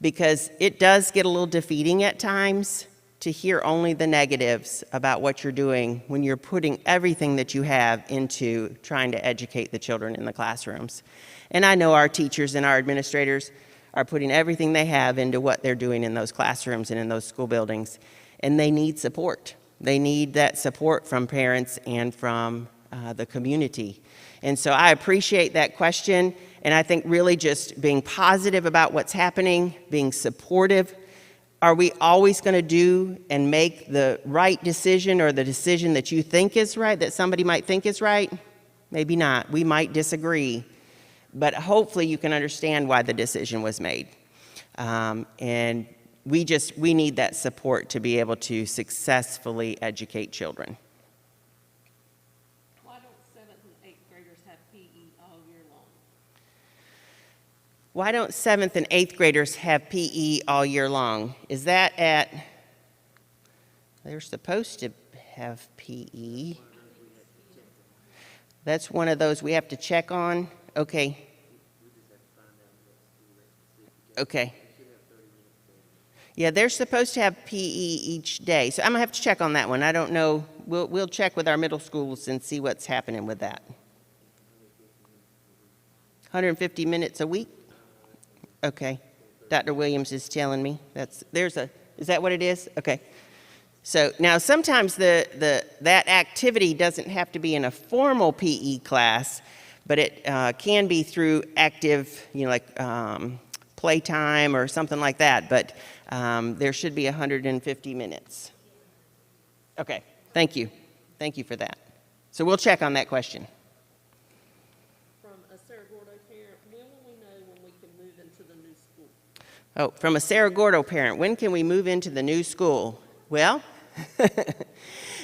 because it does get a little defeating at times to hear only the negatives about what you're doing when you're putting everything that you have into trying to educate the children in the classrooms. And I know our teachers and our administrators are putting everything they have into what they're doing in those classrooms and in those school buildings, and they need support. They need that support from parents and from the community. And so I appreciate that question, and I think really just being positive about what's happening, being supportive. Are we always going to do and make the right decision, or the decision that you think is right, that somebody might think is right? Maybe not. We might disagree. But hopefully you can understand why the decision was made. And we need that support to be able to successfully educate children. Why don't 7th and 8th graders have PE all year long? Why don't 7th and 8th graders have PE all year long? Is that they're supposed to have PE. That's one of those we have to check on? Okay. Okay. Yeah, they're supposed to have PE each day. So I'm going to have to check on that one. I don't know. We'll check with our middle schools and see what's happening with that. 150 minutes a week? Okay. Dr. Williams is telling me. Is that what it is? Okay. So now sometimes that activity doesn't have to be in a formal PE class, but it can be through active, playtime or something like that. But there should be 150 minutes. Okay, thank you. Thank you for that. So we'll check on that question. From a Cerro Gordo parent, when will we know when we can move into the new school? Oh, from a Cerro Gordo parent, when can we move into the new school? Well,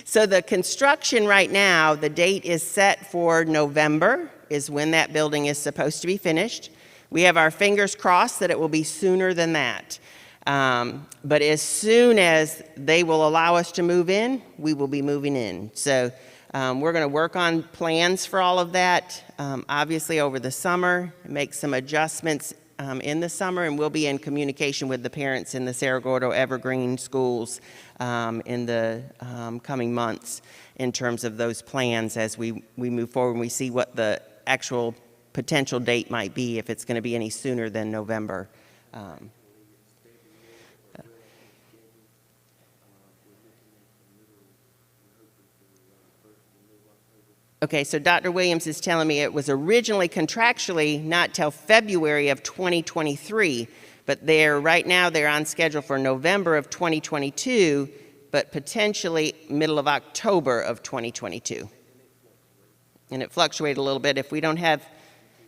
so the construction right now, the date is set for November, is when that building is supposed to be finished. We have our fingers crossed that it will be sooner than that. But as soon as they will allow us to move in, we will be moving in. So we're going to work on plans for all of that, obviously over the summer, make some adjustments in the summer, and we'll be in communication with the parents in the Cerro Gordo Evergreen schools in the coming months in terms of those plans as we move forward and we see what the actual potential date might be, if it's going to be any sooner than November. Okay, so Dr. Williams is telling me it was originally contractually not till February of 2023, but right now they're on schedule for November of 2022, but potentially middle of October of 2022. And it fluctuated a little bit. If we don't have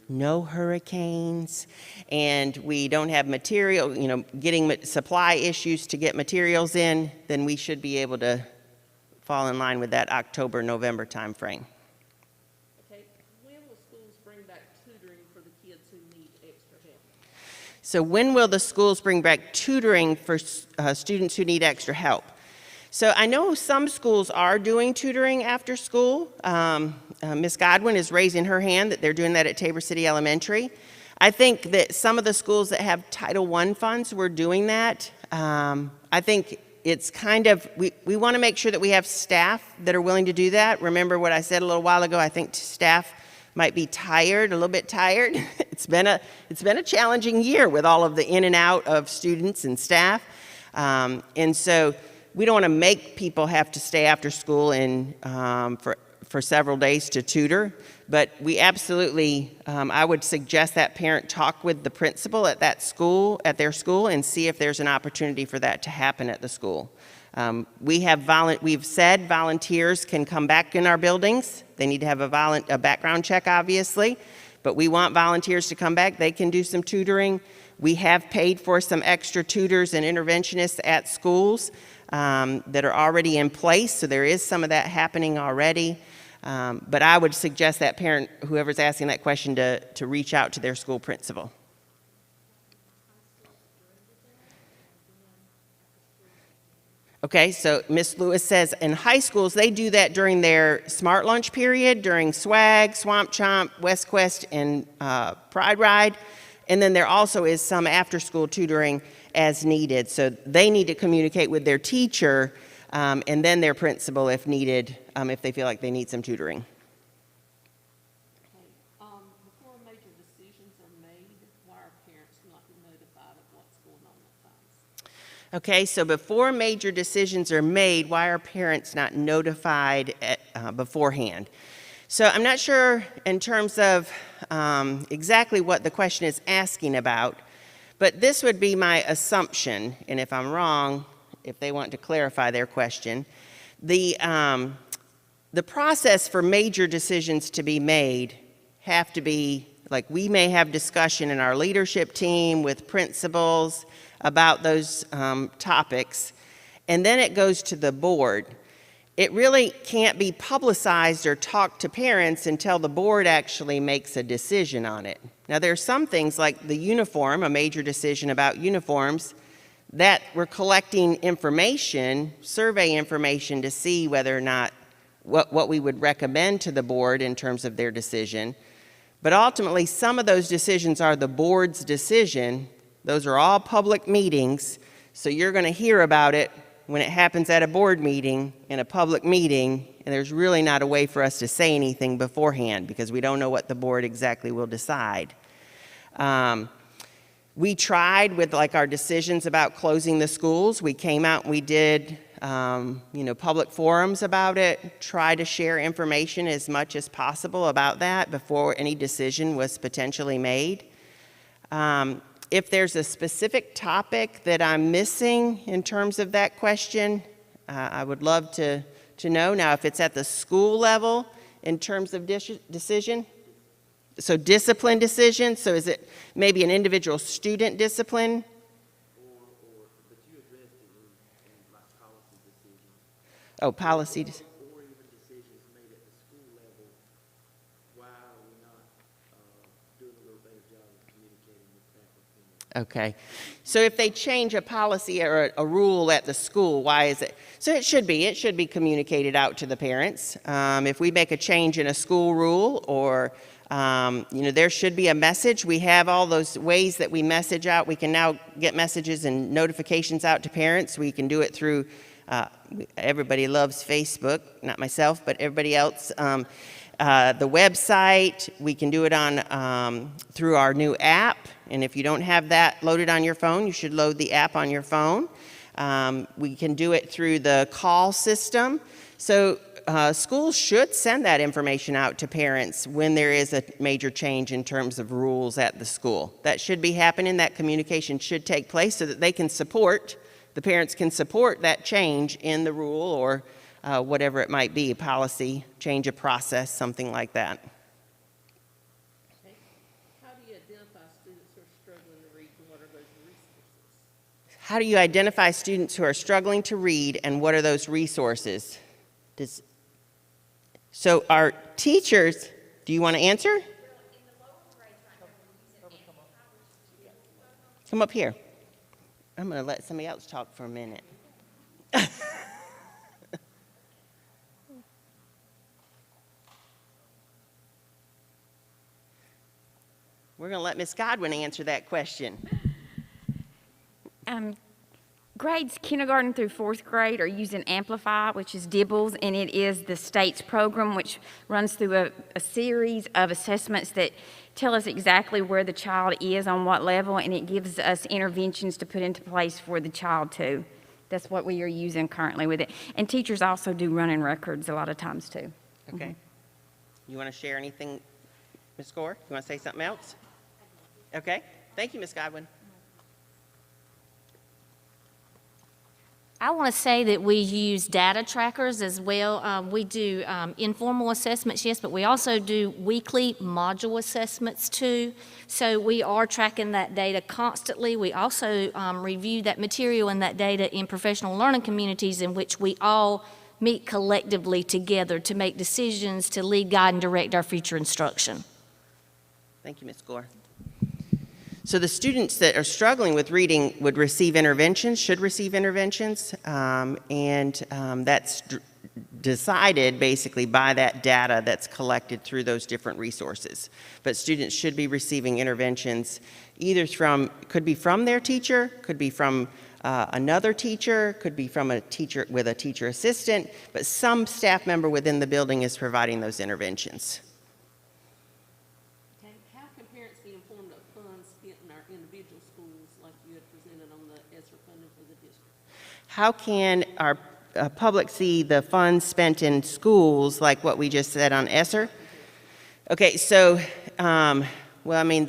no hurricanes and we don't have material, getting supply issues to get materials in, then we should be able to fall in line with that October, November timeframe. Okay, when will schools bring back tutoring for the kids who need extra help? So when will the schools bring back tutoring for students who need extra help? So I know some schools are doing tutoring after school. Ms. Godwin is raising her hand that they're doing that at Tabor City Elementary. I think that some of the schools that have Title I funds were doing that. I think it's kind of, we want to make sure that we have staff that are willing to do that. Remember what I said a little while ago, I think staff might be tired, a little bit tired. It's been a challenging year with all of the in and out of students and staff. And so we don't want to make people have to stay after school and for several days to tutor, but we absolutely, I would suggest that parent talk with the principal at that school, at their school, and see if there's an opportunity for that to happen at the school. We've said volunteers can come back in our buildings. They need to have a background check, obviously, but we want volunteers to come back. They can do some tutoring. We have paid for some extra tutors and interventionists at schools that are already in place, so there is some of that happening already. But I would suggest that parent, whoever's asking that question, to reach out to their school principal. Okay, so Ms. Lewis says in high schools, they do that during their Smart Lunch period, during SWAG, Swamp Chomp, West Quest, and Pride Ride. And then there also is some after-school tutoring as needed. So they need to communicate with their teacher and then their principal if needed, if they feel like they need some tutoring. Before major decisions are made, why are parents not notified of what's going on at times? Okay, so before major decisions are made, why are parents not notified beforehand? So I'm not sure in terms of exactly what the question is asking about, but this would be my assumption, and if I'm wrong, if they want to clarify their question. The process for major decisions to be made have to be, like, we may have discussion in our leadership team with principals about those topics, and then it goes to the board. It really can't be publicized or talked to parents until the board actually makes a decision on it. Now, there are some things like the uniform, a major decision about uniforms, that we're collecting information, survey information, to see whether or not what we would recommend to the board in terms of their decision. But ultimately, some of those decisions are the board's decision. Those are all public meetings, so you're going to hear about it when it happens at a board meeting, in a public meeting, and there's really not a way for us to say anything beforehand because we don't know what the board exactly will decide. We tried with our decisions about closing the schools. We came out and we did public forums about it, try to share information as much as possible about that before any decision was potentially made. If there's a specific topic that I'm missing in terms of that question, I would love to know. Now, if it's at the school level in terms of decision, so discipline decision, so is it maybe an individual student discipline? But you addressed it in like policy decisions. Oh, policy. Or even decisions made at the school level. Why are we not doing a little better job of communicating with faculty? Okay. So if they change a policy or a rule at the school, why is it? So it should be communicated out to the parents. If we make a change in a school rule or there should be a message. We have all those ways that we message out. We can now get messages and notifications out to parents. We can do it through, everybody loves Facebook, not myself, but everybody else. The website, we can do it on through our new app. And if you don't have that loaded on your phone, you should load the app on your phone. We can do it through the call system. So schools should send that information out to parents when there is a major change in terms of rules at the school. That should be happening. That communication should take place so that they can support, the parents can support that change in the rule or whatever it might be, a policy, change of process, something like that. Okay. How do you identify students who are struggling to read, and what are those resources? How do you identify students who are struggling to read and what are those resources? So our teachers, do you want to answer? Come up here. I'm going to let somebody else talk for a minute. We're going to let Ms. Godwin answer that question. Grades kindergarten through fourth grade are using Amplify, which is DIBELS, and it is the state's program which runs through a series of assessments that tell us exactly where the child is on what level, and it gives us interventions to put into place for the child too. That's what we are using currently with it. And teachers also do running records a lot of times too. Okay. You want to share anything, Ms. Gore? You want to say something else? Okay. Thank you, Ms. Godwin. I want to say that we use data trackers as well. We do informal assessments, yes, but we also do weekly module assessments too. So we are tracking that data constantly. We also review that material and that data in professional learning communities in which we all meet collectively together to make decisions to lead, guide, and direct our future instruction. Thank you, Ms. Gore. So the students that are struggling with reading would receive interventions, should receive interventions, and that's decided basically by that data that's collected through those different resources. But students should be receiving interventions either could be from their teacher, could be from another teacher, could be from a teacher with a teacher assistant, but some staff member within the building is providing those interventions. Okay. How can parents be informed of funds spent in our individual schools like you had presented on the ESSER funding for the district? How can our public see the funds spent in schools like what we just said on ESSER? Okay, so, well, I mean,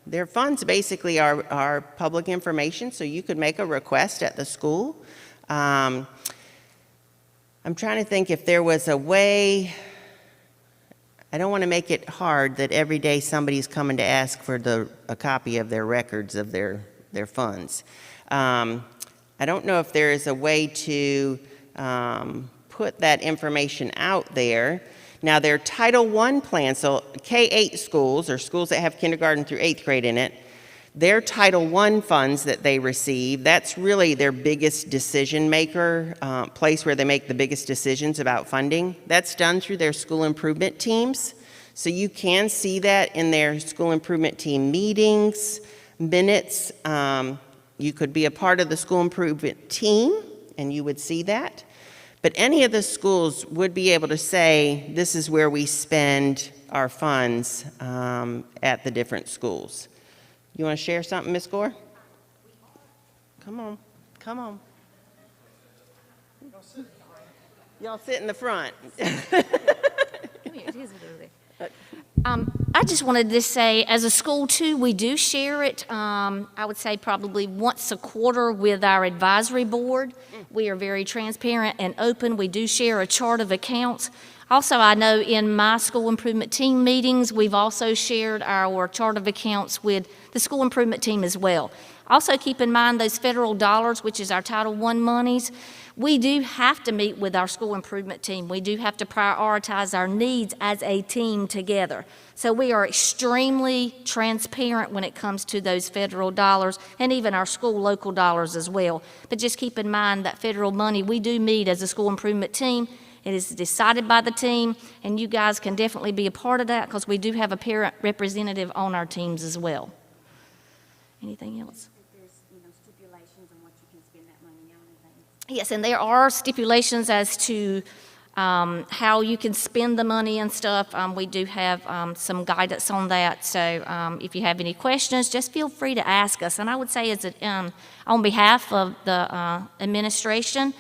their funds basically are public information, so you could make a request at the school. I'm trying to think if there was a way. I don't want to make it hard that every day somebody's coming to ask for a copy of their records of their funds. I don't know if there is a way to put that information out there. Now, their Title I plans, so K-8 schools, or schools that have kindergarten through 8th grade in it, their Title I funds that they receive, that's really their biggest decision maker, place where they make the biggest decisions about funding. That's done through their school improvement teams. So you can see that in their school improvement team meetings, minutes. You could be a part of the school improvement team, and you would see that. But any of the schools would be able to say, this is where we spend our funds at the different schools. You want to share something, Ms. Gore? Come on, come on. Y'all sit in the front. I just wanted to say, as a school too, we do share it, I would say probably once a quarter with our advisory board. We are very transparent and open. We do share a chart of accounts. Also, I know in my school improvement team meetings, we've also shared our chart of accounts with the school improvement team as well. Also, keep in mind those federal dollars, which is our Title I monies. We do have to meet with our school improvement team. We do have to prioritize our needs as a team together. So we are extremely transparent when it comes to those federal dollars and even our school local dollars as well. But just keep in mind that federal money, we do meet as a school improvement team. It is decided by the team, and you guys can definitely be a part of that because we do have a parent representative on our teams as well. Anything else? There's, stipulations on what you can spend that money on and things. Yes, and there are stipulations as to how you can spend the money and stuff. We do have some guidance on that. So if you have any questions, just feel free to ask us. And I would say on behalf of the administration,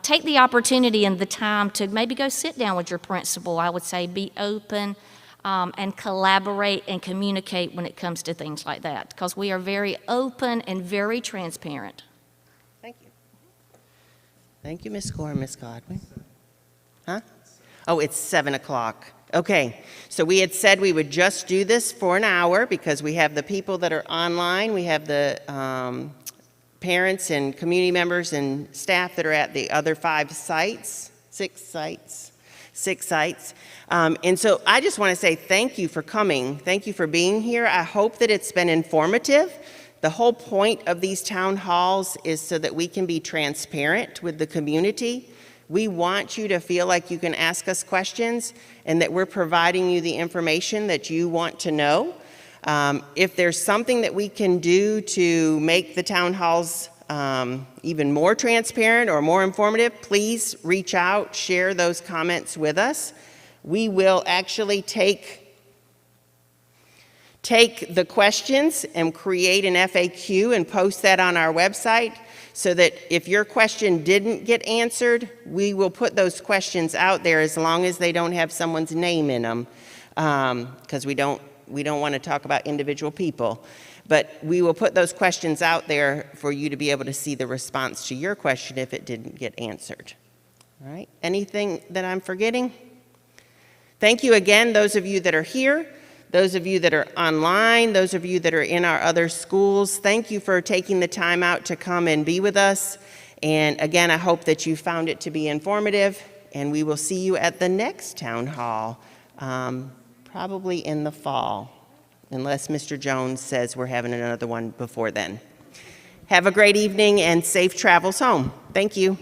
take the opportunity and the time to maybe go sit down with your principal. I would say be open and collaborate and communicate when it comes to things like that, because we are very open and very transparent. Thank you. Thank you, Ms. Gore and Ms. Godwin. Huh? Oh, it's 7 o'clock. Okay, so we had said we would just do this for an hour because we have the people that are online, we have the parents and community members and staff that are at the other 5 sites, 6 sites. And so I just want to say thank you for coming. Thank you for being here. I hope that it's been informative. The whole point of these town halls is so that we can be transparent with the community. We want you to feel like you can ask us questions and that we're providing you the information that you want to know. If there's something that we can do to make the town halls even more transparent or more informative, please reach out, share those comments with us. We will actually take the questions and create an FAQ and post that on our website so that if your question didn't get answered, we will put those questions out there as long as they don't have someone's name in them, because we don't want to talk about individual people. But we will put those questions out there for you to be able to see the response to your question if it didn't get answered. All right, anything that I'm forgetting? Thank you again, those of you that are here, those of you that are online, those of you that are in our other schools. Thank you for taking the time out to come and be with us. And again, I hope that you found it to be informative, and we will see you at the next town hall, probably in the fall, unless Mr. Jones says we're having another one before then. Have a great evening and safe travels home. Thank you.